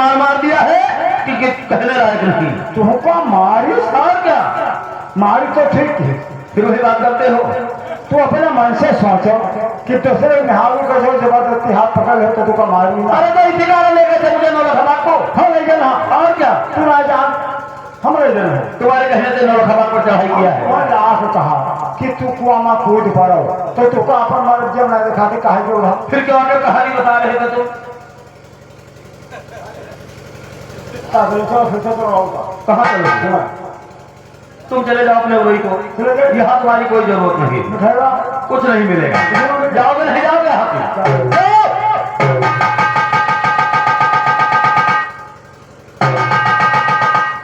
मार मार दिया है कि कहने लायक नहीं। तुमको मारी और क्या, मारी तो ठीक है, फिर वही बात करते हो। तू अपने मन से सोचो कि दूसरे निहारू का जो जबरदस्ती हाथ पकड़ ले तो तुमको मारी ना। अरे तो इसी कारण ले गए थे मुझे 9 लाख को। हाँ ले गए ना, और क्या, तू ना जान हम ले गए हैं। तुम्हारे कहने से 9 लाख पर चढ़ाई किया है। और आके कहा कि तू कुआं में कूद पड़ो तो तुमको अपन मर्द जब ना दिखा के कहा जो हम फिर क्यों आगे कहानी बता रहे थे तुम? फिर से तो होगा। कहाँ चलो, तुम चले जाओ अपने वही को, यहाँ तुम्हारी कोई जरूरत नहीं, उठेगा कुछ नहीं मिलेगा। जाओगे नहीं जाओगे यहाँ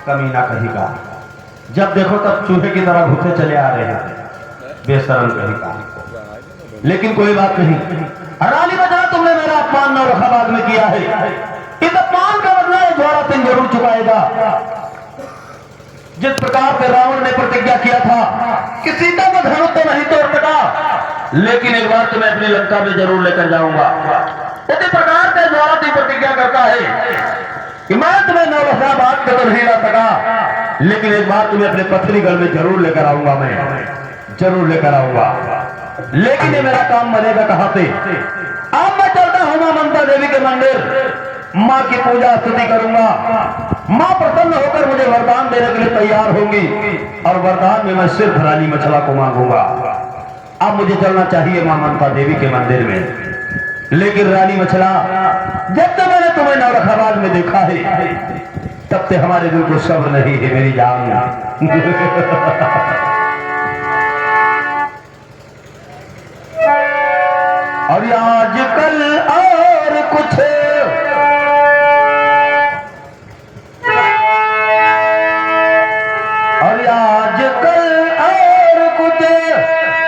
कमीना कहीं का, जब देखो तब चूहे की तरह घुसे चले आ रहे हैं, बेशरम कहीं का। लेकिन कोई बात नहीं, रानी बजा तुमने मेरा अपमान नौलखाबाद में किया है, इस अपमान का बदला ये ज्वाला सिंह जरूर चुकाएगा। जिस प्रकार से रावण ने प्रतिज्ञा किया था कि सीता को धनुष तो नहीं तोड़ सका, लेकिन एक बार तुम्हें अपनी लंका में जरूर लेकर जाऊंगा। उसी प्रकार से ज्वाला सिंह प्रतिज्ञा करता है कि मैं तुम्हें नौलखाबाद को तो नहीं ला सका, लेकिन एक बार तुम्हें अपने पथरीगढ़ में जरूर लेकर आऊंगा, मैं जरूर लेकर आऊंगा। लेकिन ये मेरा काम बनेगा कहां से? अब मैं चलता हूं मां ममता देवी के मंदिर, मां की पूजा स्तुति करूंगा। मां प्रसन्न होकर मुझे वरदान देने के लिए तैयार होंगी और वरदान में मैं सिर्फ रानी मछला को मांगूंगा। अब मुझे चलना चाहिए मां ममता देवी के मंदिर में। लेकिन रानी मछला, जब तक मैंने तुम्हें नौलखाबाद में देखा है तब से हमारे दिल को सब्र नहीं है मेरी जान। और आजकल और कुछ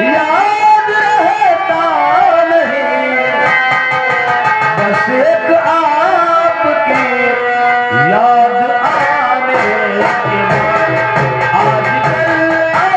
याद रहता नहीं, बस एक आपकी याद आने की। आजकल और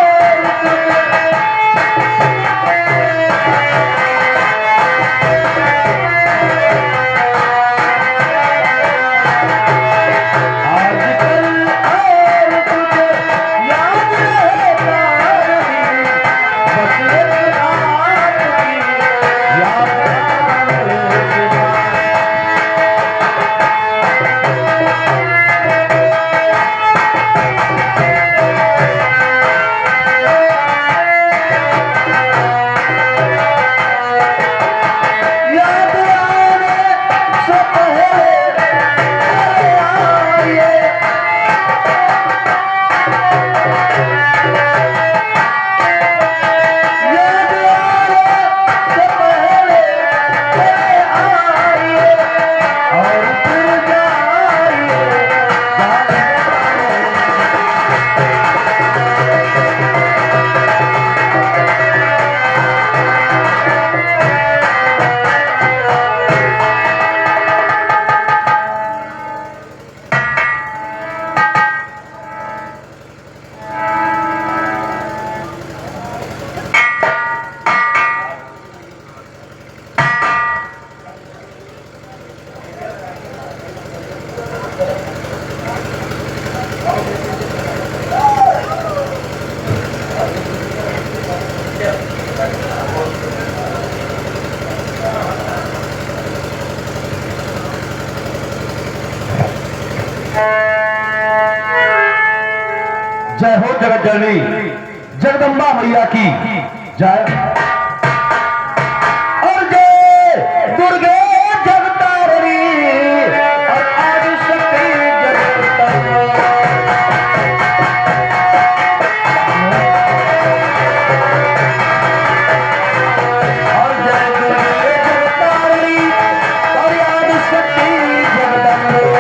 जय हो जगत जननी जगदम्बा मैया की जय। और जय दुर्गे जगतारिणी और आदिशक्ति जगदम्बा। और जय दुर्गे जगतारिणी और आदिशक्ति जगदम्बा।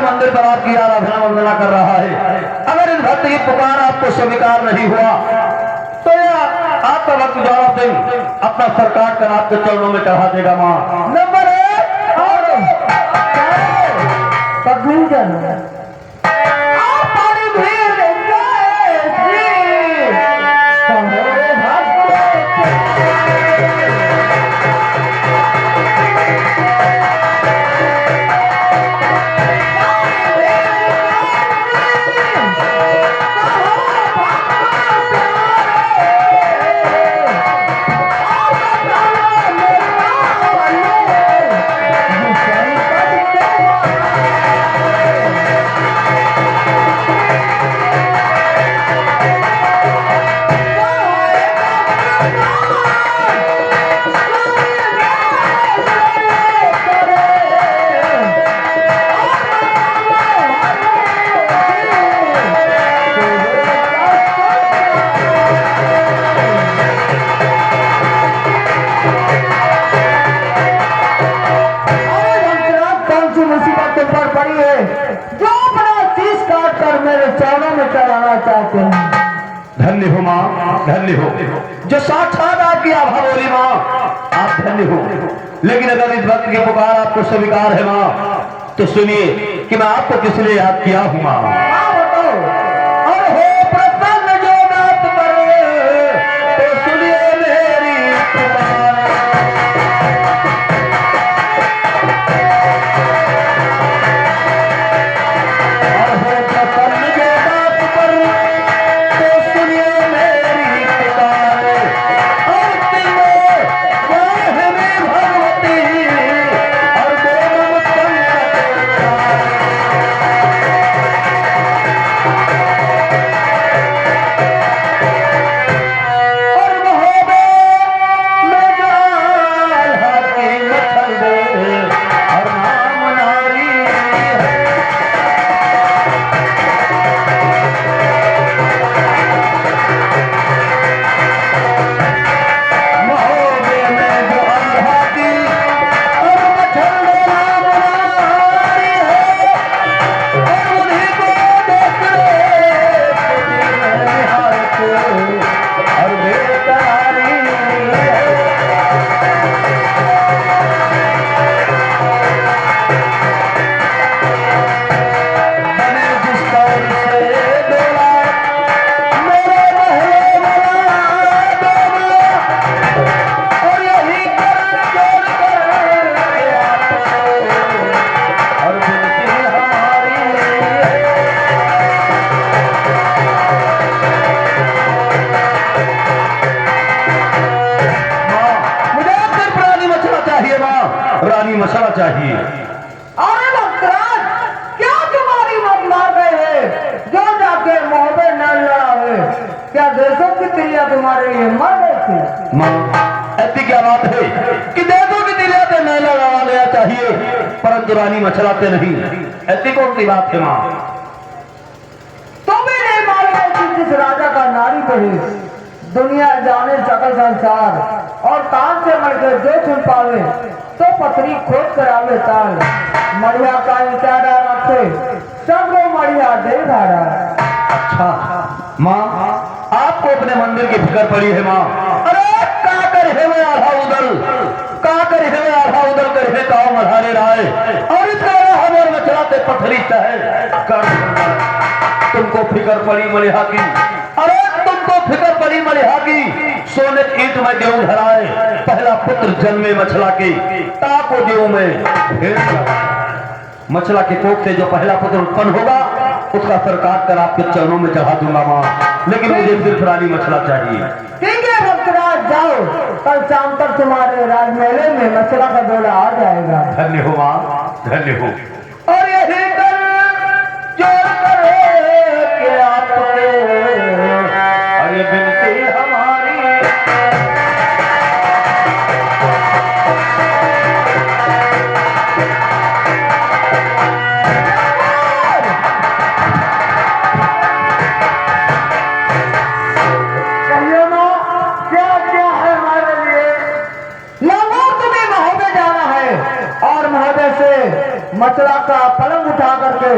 मंदिर पर आपकी आराधना वंदना कर रहा है। अगर इस भक्त की पुकार आपको स्वीकार नहीं हुआ तो यह आपका भक्त ज्वाला सिंह अपना सर काट कर आपके चरणों में चढ़ा देगा। मां नंबर 1 और पाना चाहते हैं। धन्य हो माँ, धन्य हो, जो साक्षात आपकी आभा बोली माँ, आप धन्य हो। लेकिन अगर इस भक्त की पुकार आपको स्वीकार है माँ, तो सुनिए कि मैं आपको किस लिए याद किया हूँ माँ। बताओ। और हो प्रसन्न जो बात पर, तो सुनिए मेरी पुकार। और हो प्रसन्न जो बात पर, तो सुनिए मेरी पुकार। और तीनों वाह में भगवती, और दोनों संकट हार। और महोदय में जाल हाथी मचल दे, और नाम नारी है। महोदय में जाल हाथी, और मचल दे नाम नारी है। और उन्हीं को देख ले, निहार के, और बेकरारी है। बने जिस तौर से डोला, मेरे महले वाला डोला। और यही कर जोड़ कर के आपको, और बिनती हमारी है। माँ, मुझे सिर्फ रानी मछला चाहिए माँ, रानी मछला चाहिए। अरे भक्तराज, क्या तुम्हारी मत मार गए है? जो जाके मोहब्बत न लड़ा है, क्या देशों की तिरिया तुम्हारे लिए मर गई थी? माँ, ऐसी क्या बात है कि देशों की दिलाते मेला लगा लिया चाहिए, परंतु रानी मछलाते नहीं? ऐसी कौन सी बात है माँ? तुम्हें नहीं मालूम है कि जिस राजा का नारी बही, दुनिया जाने सकल संसार, और कान से मर जो सुन पावे, तो पत्री खोद कर आवे ताल। मढ़िया का इंतजार रखे, सब लोग मढ़िया दे धारा। अच्छा माँ, आपको अपने मंदिर की फिक्र पड़ी है माँ। अरे काकर है मैं आधा उदल, काकर है मैं आधा उदल कर है गाँव मधारे राय। और इसका हमारे मछलाते पथरी है कर। तुमको फिक्र पड़ी मलिहा की, अरे तुमको फिक्र पड़ी मलिहा की। सोने ईट में गेहूं धराए, पहला पुत्र जन्मे मछला के, ताको गेहूं में ढेर लगा। मछला के कोख से जो पहला पुत्र उत्पन्न होगा, उसका सर काट कर आपके चरणों में चढ़ा दूंगा माँ। लेकिन मुझे सिर्फ रानी मछला चाहिए। ठीक है भक्तराज, जाओ, कल शाम तक तुम्हारे राजमहल में मछला का डोला आ जाएगा। धन्य हो माँ, धन्य हो। और यही कर जोड़ कर के आपके, और ये बिनती हमारी। कहिए माँ, क्या क्या है हमारे लिए? लंगोर तुम्हें महोदय जाना है, और महोदय से मछला का पलंग उठा करके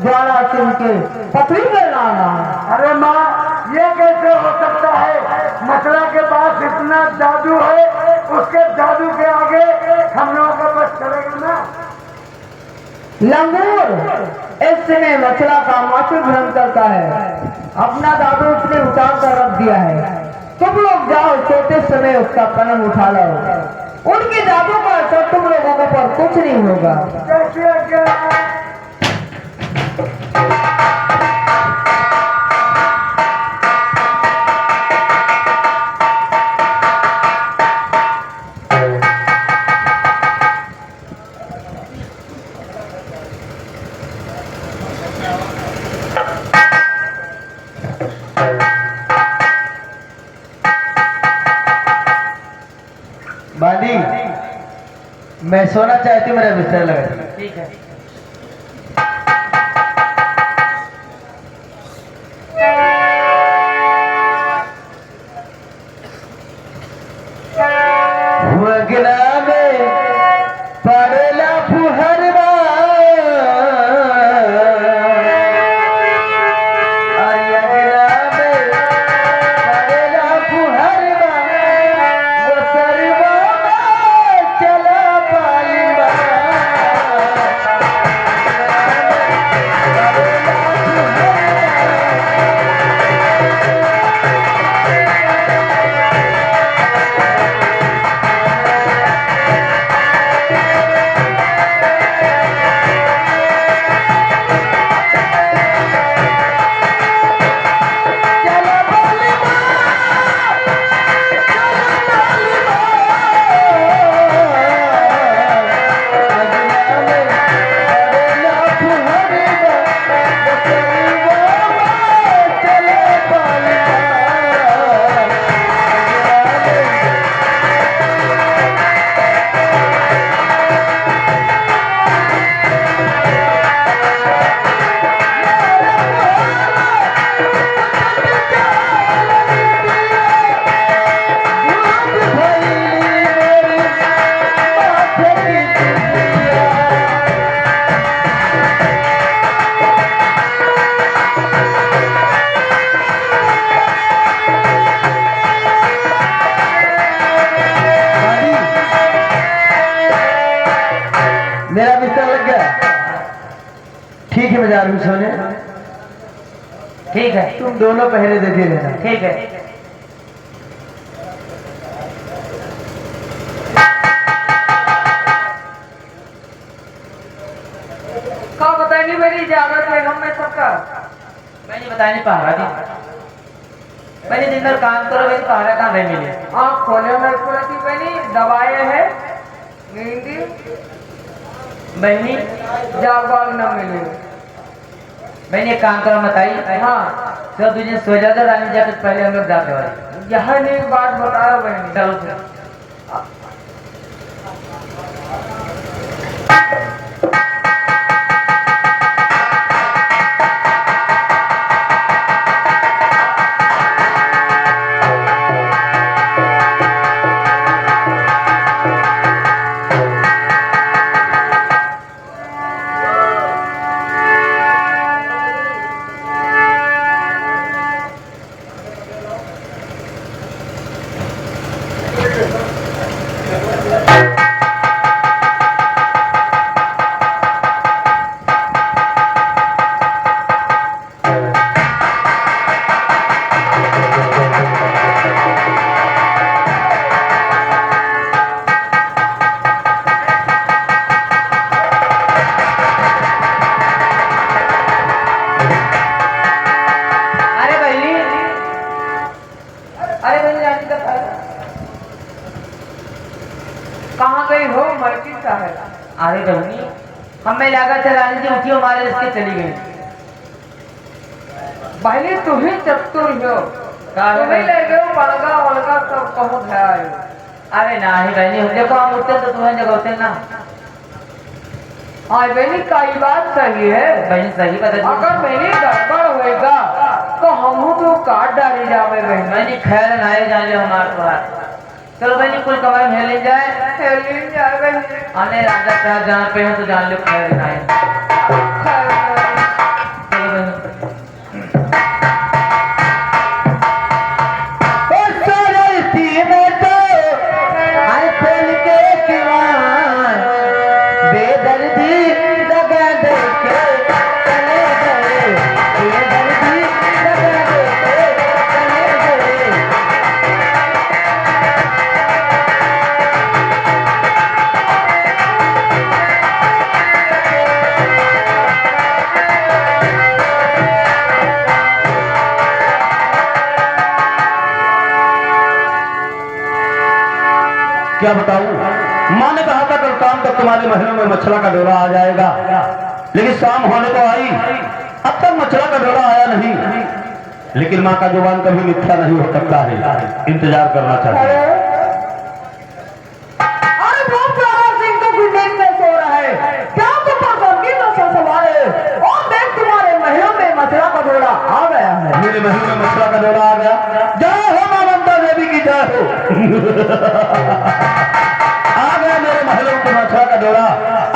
ज्वाला सिंह के पथरी में लाना है। अरे माँ, ये कैसे हो सकता है? मछला के पास इतना जादू है, उसके जादू के आगे हम लोगों का बस चलेगा ना? लंगूर, इस समय मछला का मातृ भ्रम करता है, अपना जादू उसने उतार कर रख दिया है। तुम लोग जाओ, सोते समय उसका कलम उठा लो। उनके जादू का असर तुम लोगों के पर कुछ नहीं होगा। बाली, मैं सोना चाहती हूँ, मेरा बिस्तर लगा। ठीक है। वगना में पड़ेला फुहरवा, अरे मेरा बिस्तर लग गया। ठीक है, मैं जा रही हूँ सोने। ठीक है, तुम दोनों पहरे देते रहना। ठीक है। कहा बताई नहीं मेरी इजाजत है हम में सबका। मैंने बता नहीं पहाड़ा दी। मैंने दिन भर काम करो, मेरी पहाड़ा कहाँ नहीं मिले। आँख खोले मेरे को रखी बहनी, दवाएं है नींदी बहनी जागवाग न मिले। मैंने एक काम करो बताई। हाँ, सब तुझे सो जाता रानी जाकर पहले हम लोग जाते वाले। यह नहीं बात बताओ बहनी। चलो फिर। कहाँ गई हो मलकी साहब? अरे बहनी हमें लगा था रानी जी उठी हमारे रिश्ते चली गई। पहले तुम ही चतुर हो, तुम्हें ले गए पलगा वलगा सब पहुंच गया। अरे ना ही बहनी, देखो हम उठते तो तुम्हें जगह होते ना। हाँ बहनी का ही बात सही है। बहनी सही बता। अगर मेरी गड़बड़ होएगा तो हम तो काट डाली जावे बहनी। बहनी खैर नाए जान लो हमारे पास। चलो बहनी कुल कमाई में ले जाए। हेलिन जाए बहनी। आने राजा प्यार जहाँ पे हो तो जान लो खैर नाए। चलो क्या बताऊं, माँ ने कहा था कल शाम तक तुम्हारे महलों में मछला का डोला आ जाएगा, लेकिन शाम होने को आई, अब तक मछला का डोला आया नहीं। लेकिन माँ का जुबान कभी मिथ्या नहीं हो सकता है, इंतजार करना चाहिए। अरे बहुत प्यारा सिंह तो कुछ देर में सो रहा है, क्या तुम पर गमगीन नशा सवार है? और देख तुम्हारे महलों में मछला का डोला आ गया है। मेरे महल में मछला का डोला आ गया। जय हो माँ ममता देवी की जय हो। आ गया मेरे महलों में मछला का डोला।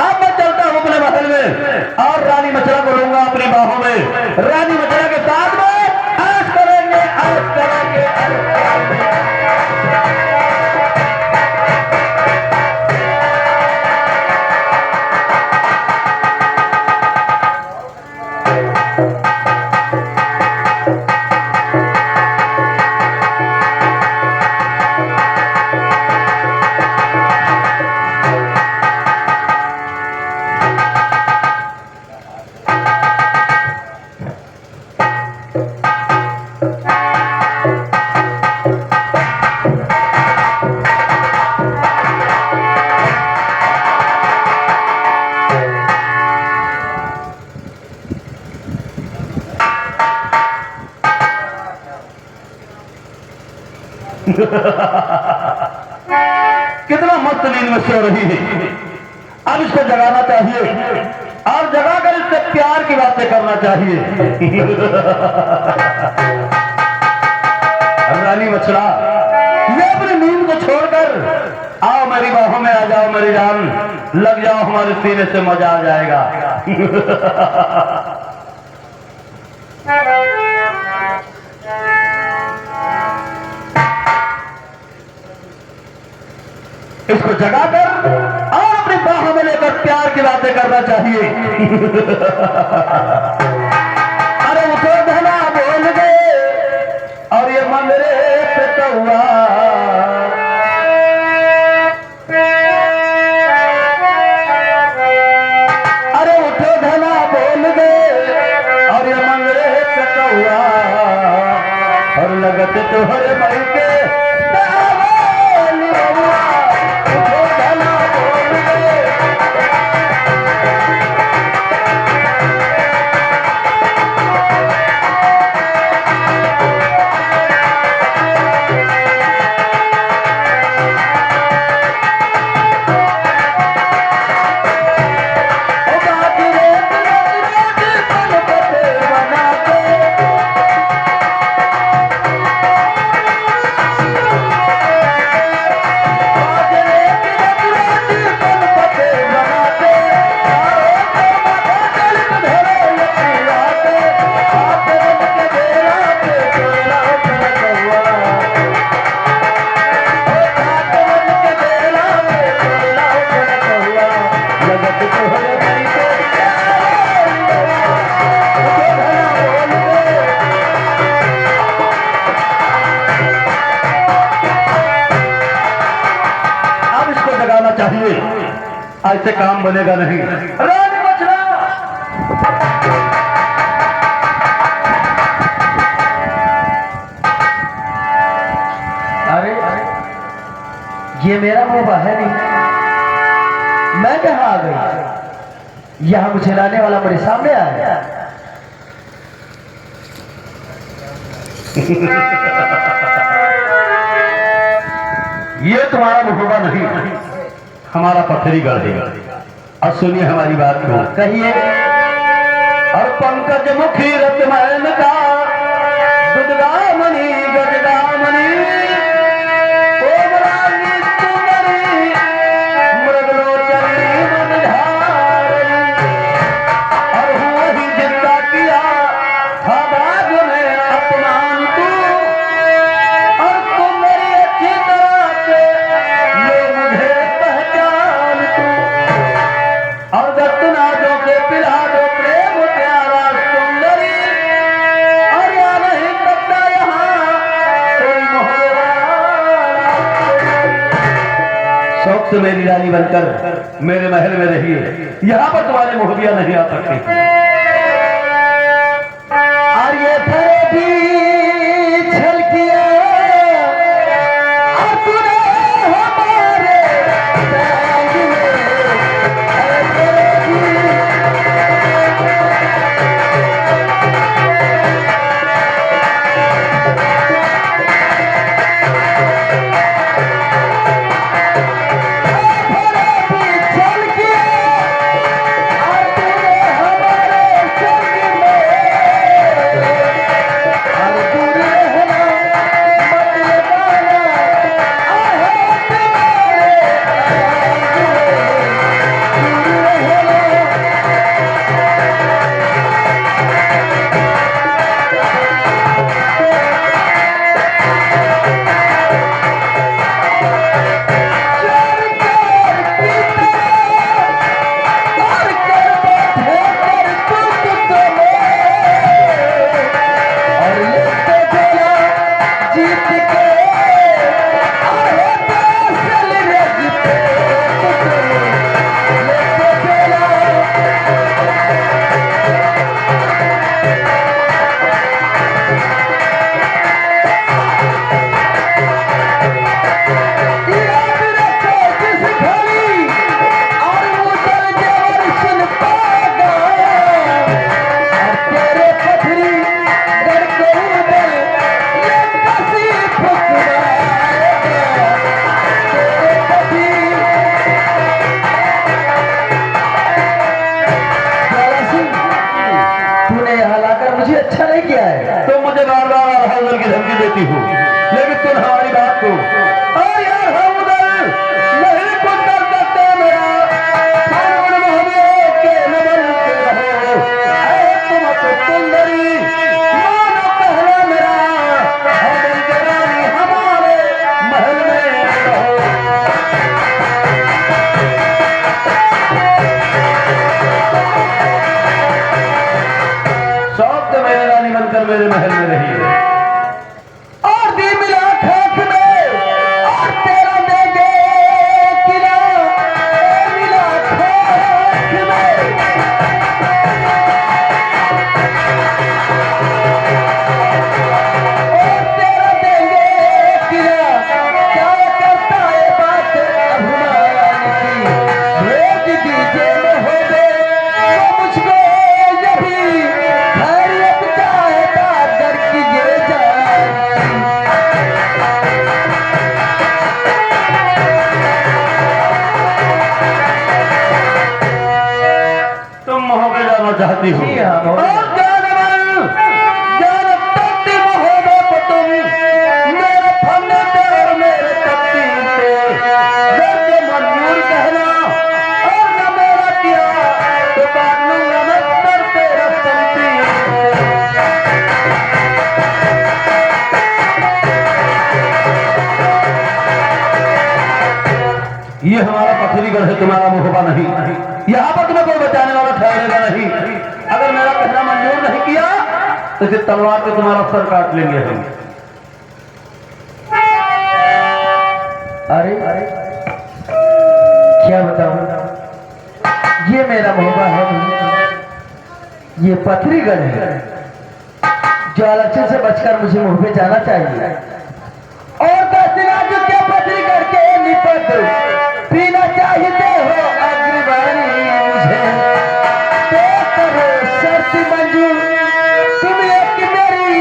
अब मैं चलता हूँ अपने महल में और रानी मछला को लूंगा अपनी बाहों में। रानी मछला के साथ में ऐश करेंगे, ऐश करेंगे, ऐश करेंगे। कितना मस्त नींद में सो रही है। अब इसको जगाना चाहिए और जगाकर इससे प्यार की बातें करना चाहिए। रानी मछला, ये अपनी नींद को छोड़कर आओ मेरी बाहों में आ जाओ मेरी जान, लग जाओ हमारे सीने से मजा आ जाएगा। इसको जगाकर और अपनी बाहों में लेकर प्यार की बात कैसे करना चाहिए। अरे उठो धना बोल गए और ये मंगरे पे कौआ, अरे उठो धना बोल गए और ये मंगरे पे कौआ, और लगत तोहरे मई के दावली बउआ। उठो धना बोल गए चाहिए, ऐसे काम बनेगा नहीं। रानी बचना अरे ये मेरा मोबा है नहीं, मैं कहाँ आ गई? यहाँ मुझे लाने वाला मेरे सामने आया। ये तुम्हारा मुखबा नहीं, हमारा पत्थरी गढ़ है। अब सुनिए हमारी बात को, कहिए। और पंकज मुखी रत्नमैन का दुर्गामणि गजगामणि कोमलांगी सुंदरी मृगलोचनी मनधारणी, और वही जितना किया था बाग में अपमान तू, और तुम मेरी अच्छी तरह से ले मुझे पहचान तू, और दत्तना जो के पिला दो प्रेम प्यारा सुंदरी, और या नहीं करता यहाँ कोई मोहल्ले वाला। शौक से मेरी रानी बनकर मेरे महल में रहिए, यहाँ पर तुम्हारे मोहबिया नहीं आ सकती। और ये फरेबी झलकिया और तूने हमारे संग में फरेबी। फरेबी झलकिया और तूने हमारे संग में, और दूर रहना मत लगाना, आहे तुम्हारे दूर रहना। चार चार पीता और कर बैठे कर तुझ तो और लेते चला जीत के, आहे तो असल रज पे लेते चला। याद रखो जिस घड़ी और मुसल जवर सुन पागा, और तेरे पथरी गड़कों में ये कसी फुकराएगा। तेरे पथरी जरा सुन, तूने यहाँ लाकर मुझे अच्छा नहीं किया है। तुम मुझे बार बार हल्दर की धमकी देती हो, लेकिन तुम हमारी बात को, और यार हम उधर नहीं कुछ कर सकते। मेरा फारूक मोहम्मद के न बनते रहो, ऐ तुम तो सुंदरी मानो पहला मेरा, और दिल के रानी हमारे महल में रहो। रहकर मेरे महल में रहिए। और दी मिला खाक में और तेरा देंगे किला मिला खाक में। और तेरा देंगे किला क्या करता है बात अभिमान की। भेज दीजिए महोदय तो मुझको यही खैरियत चाहता दर कीजिए जान। तुम मोह में जाना चाहती हो? जी हाँ और महोदय। जानती महोदय को तुम मेरे फन्ने पे और मेरे तकदीर पे जैसे मंजूर कहना और न मेरा किया तो बात लूंगा मैं कर तेरा तकदीर। ये हमारा पथरीगढ़ है, तुम्हारा मोहबा नहीं। यहाँ पर तुम्हें कोई बचाने वाला ठहरेगा नहीं। अगर मेरा कहना मंजूर नहीं किया तो फिर तलवार से तुम्हारा सर काट लेंगे हम। अरे क्या बताऊं, ये मेरा मोहबा है, ये पथरीगढ़ है। ज्वालाचल से बचकर मुझे मुंह पे जाना चाहिए और 10 दिन आज क्या पथरीगढ़ के निपट पीना चाहते हो अग्रवाणी मुझे तो करो शर्त मंजूर। तुम एक मेरी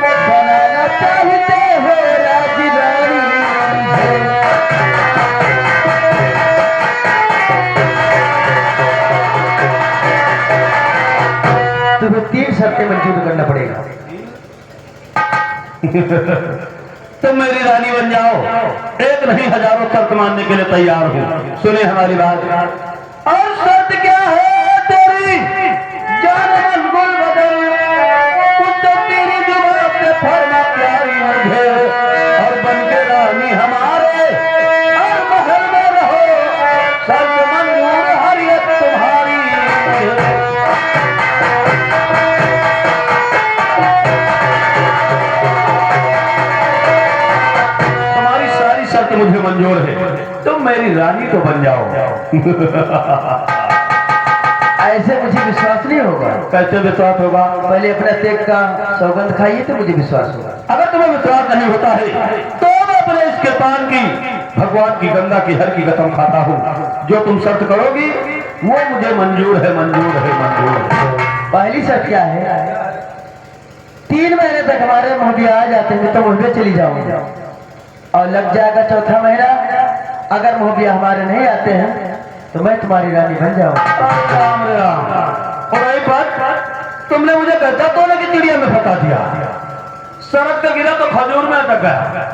बनाना चाहते हो राजरानी मुझे। तुम्हें 3 शर्तें मंजूर करना पड़ेगा। तुम मेरी रानी बन जाओ, एक नहीं हजारों शर्त मानने के लिए तैयार हूँ। सुने हमारी बात। और शर्त क्या है तेरी जान मन गुल बदल कुछ तो तेरी जुबान पे फरमा प्यारी मुझे और बन के रानी हमारे और महल में रहो शर्त मंजूर हरियत तुम्हारी। तुम्हारी सारी शर्त मुझे मंजूर है, तुम मेरी रानी तो बन जाओ। ऐसे मुझे विश्वास नहीं होगा। कैसे विश्वास होगा? पहले अपने तेग का सौगंध खाइए तो मुझे विश्वास होगा। अगर तुम्हें विश्वास नहीं होता है तो मैं अपने इस कृपान की भगवान की गंगा की हर की कसम खाता हूँ। जो तुम शर्त करोगी वो मुझे मंजूर है, मंजूर है, मंजूर है। पहली शर्त क्या है, 3 महीने तक हमारे मोहबिया आ जाते हैं तो मोहबिया चली जाऊंगी और लग जाएगा 4था महीना। अगर मोहबिया हमारे नहीं आते हैं तो मैं तुम्हारी रानी बन जाऊंगा। राम राम। और एक बात, तुमने मुझे कहता तोड़ने की चिड़िया में फंसा दिया, सड़क पे गिरा तो खजूर में अटक गया।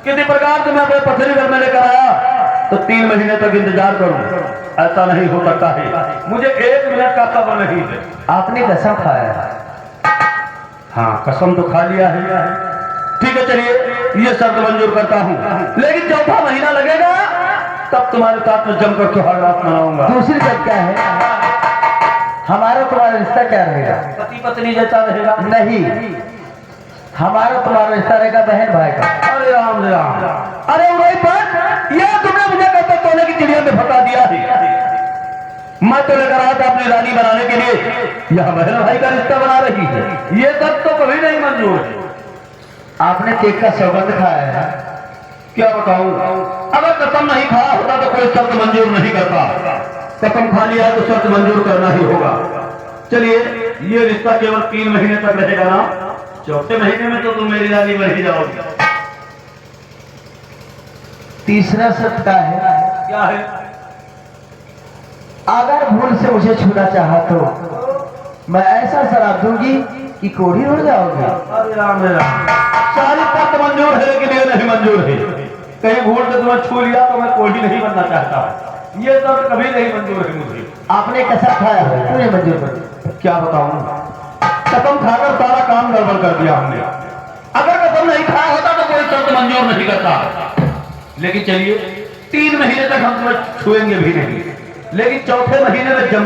किसी प्रकार से मैं अपने पथरीगढ़ में लेकर आया तो 3 महीने तक इंतजार करूं, ऐसा नहीं हो सकता है। मुझे 1 मिनट का सब्र नहीं है। आपने कसम खाया है। हाँ, कसम तो खा लिया है। ठीक है, चलिए ये शर्त मंजूर करता हूँ, लेकिन 4था महीना लगेगा तब तुम्हारे साथ में जमकर सुहाग रात मनाऊंगा। दूसरी शर्त क्या है, हमारा तुम्हारा रिश्ता क्या रहेगा? पति पत्नी जैसा रहेगा? नहीं, हमारा तुम्हारा रिश्ता रहेगा बहन भाई का। अरे राम राम। अरे वही बात, ये तुमने मुझे कहता सोने की चिड़िया में फंसा दिया है। मैं तो लेकर आया था अपनी रानी बनाने के लिए, यह बहन भाई का रिश्ता बना रही है। ये सब तो कभी नहीं मंजूर है। आपने तेग का सौगंध खाया है। क्या बताऊं, अगर कसम नहीं खाया होता तो कोई शर्त मंजूर नहीं करता। कसम खा लिया है तो शर्त मंजूर करना ही होगा। चलिए, ये रिश्ता केवल 3 महीने तक रहेगा ना, 4थे महीने में तो तुम मेरी रानी बन ही जाओगी। तीसरा शर्त का है, क्या है? अगर भूल से मुझे छूना चाहा तो मैं ऐसा शराब दूंगी कि कोढ़ी उड़ जाओगे। अरे राम राम। सारी शर्त मंजूर है लेकिन ये नहीं मंजूर है। कहीं भूल से तुम्हें छू लिया तो मैं कोई नहीं बनना चाहता। ये शर्त कभी नहीं मंजूर है मुझे। आपने कसम खाया है, मुझे मंजूर कर। क्या बताऊं, कसम खाकर सारा काम गड़बड़ कर दिया हमने। अगर कसम नहीं खाया होता तो कोई शर्त मंजूर नहीं करता। लेकिन चलिए, 3 महीने तक हम तुम्हें छुएंगे भी नहीं, लेकिन 4थे महीने में जम